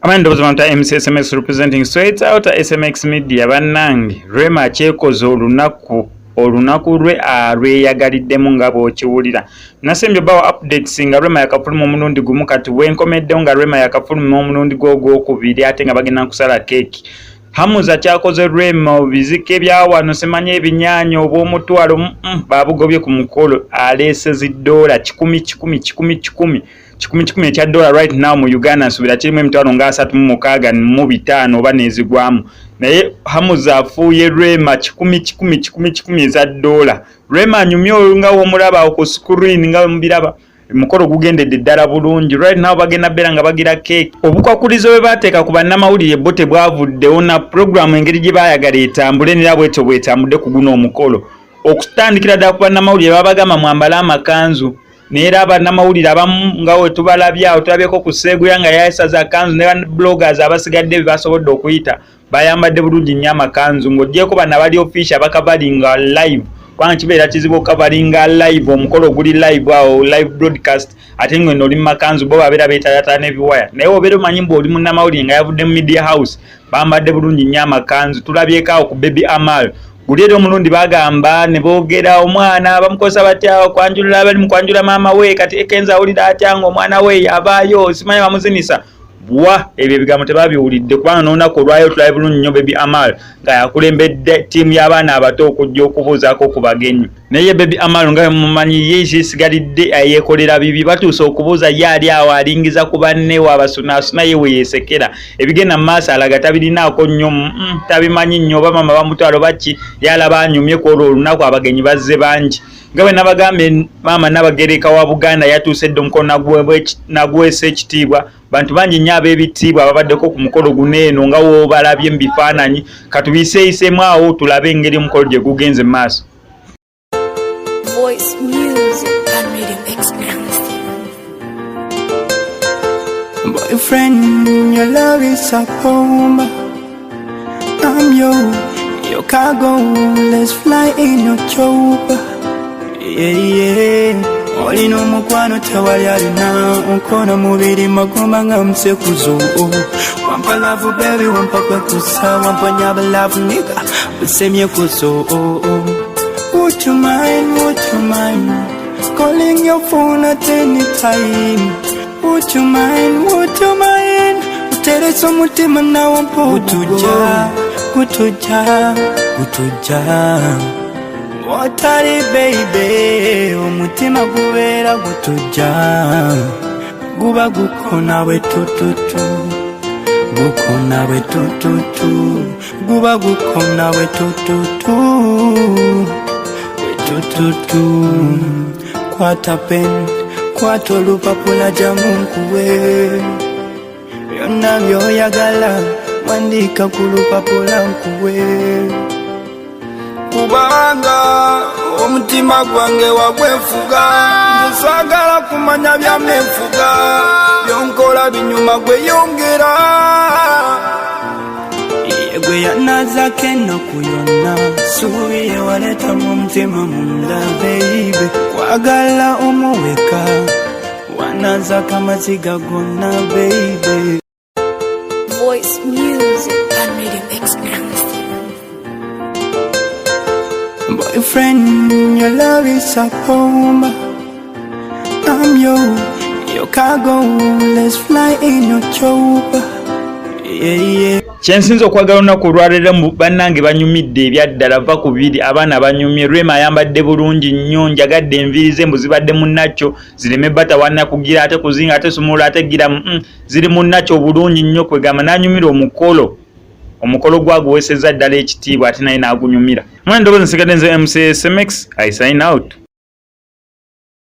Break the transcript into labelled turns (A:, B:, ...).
A: Amanda Bozamanta MCSMX representing straight out SMX media bannange REMA kyekoze olunaku lwe alweyagaliddemu nga bw'okiwulira nasembye bawa updates nga REMA yakafuluma omulundi gumu kati wenkomeddewo nga REMA yakafuluma omulundi gw'ogwokubiri ate nga bagenda kusala keeki. HAMZA kyakoze REMA bizike bya wano semanye ebinyaanya obw'omutwalo babugobye ku mukolo aleese $10 kikumi ekya dollar right now mu Uganda nsubira kirimu emitwalo nga 36 oba nezigwamu naye HAMZA afuuye REMA kikumi eza $. REMA anyumye nga womulaba ku screen nga mubiraba mukolo gugendedde ddala bulungi right now bagenda bera nga bagira cake obukwakulizo bwe bateeka ku bannamawulire bote bwavuddewo na program engeri gye baayagala etambule nera bwetyo bwetambudde ku guno omukolo okutandikira ddala ku bannamawulire babagamba mwambale amakanzu neera bannamawulire abamu nga we tubalabyawo tulabyeko ku Seguya nga yayisaza kanzu ne bloggers abasigadde bye basobodde okuyita bayambadde bulungi nnyo amakanzu ng'ogyeko bana bali official abakavalinga live kubanga kibeera kizibu okavalinga live omukolo guli live awo live broadcast ate ng'eno oli mu makanzu bo babeera beetaataana ebiwaya naye obeera omanyi mbu oli munnamawulire nga yavudde mu media house bambadde bulungi nnyo amakanzu tulabyeko awo ku Baby Amal guli eri omulundi bagamba ne boogera omwana bamukozesa batya okwanjulira abali mu kwanjula maama we kati ekenza awulira atya ng'omwana we yabaayo simanyi bamuzinisa bwa ebyo ebigambo tebabiwulidde kubanga n'olunaku olwayo tulabe bulungi nnyo Baby Amal nga yakulembedde ttiimu y'abaana abato okujja okubuuzaako ku bagenyi naye Baby Amal nga mumanyi ye kisigalidde yeekolera bibi batuusa okubuuza ye ali awo alingiza ku banne wabasunaasuna ye we yeesekera ebigenda mu maaso alaga tabirinaako nnyo tabimanyi nnyo oba maama bamutwalo baki yalaba anyumye ku olwo olunaku abagenyi bazze bangi nga bwe nabagambe maama Nabagereka wa Buganda yatuusedde omukono nagwesa ekitiibwa bantu bangi nnyo ab'ebitiibwa ababaddeko ku mukolo guneeno nga woobalabye mu bifaananyi katubiseeyiseemu awo tulabe engeri omukolo gye gugenze mu maaso.
B: Voice music and rhythm experience.
C: Boyfriend, your love is a bomb. I'm your cargo. Let's fly in your chopper. Yeah. Oli n'omukwano tewali alina nkono mubiri magomba nga musekuzo wampa love baby wampa kwekusa wamponya balavu nigga busemye kuzo would you mind calling your phone at any time would you mind uteresa omutima nawo mpo kutuja Watari baby, omutima gubeera gutuja guba gukona we tututu gukona we tututu guba gukona we tututu kwata pen kwata olupapula jamunkuwe byonna byoyagala wandika ku lupapula nkuwe kubanga omutima gwange wagwefuga nsagala kumanya byamefuga byonkola binyuma gweyongera yegwe yanazako ennaku yonna suubiye waleeta mu mutima munda baby kwagala omuweka wanazako amaziga gonna baby.
B: Voice music and rhythm experience.
C: Boyfriend, your love is a bomb. I'm your cargo. Let's fly in your chopper. Yeah.
A: Kyensinza okwagala olunaku olwaleero mu bannange banyumidde ebyaddala va ku biri abaana banyumye REMA ayambadde bulungi nnyo njagadde enviiri ze mbu zibadde mu nakyo zireme bata wanna kugira ate kuzinga ate sumula ate gira ziri mu nakyo bulungi nnyo kwegamba n'anyumira omukolo gwaguweesezza ddala ekitiibwa ate naye n'agunyumira. Mwene ndowooza nsigadde nze MCSMX I sign out.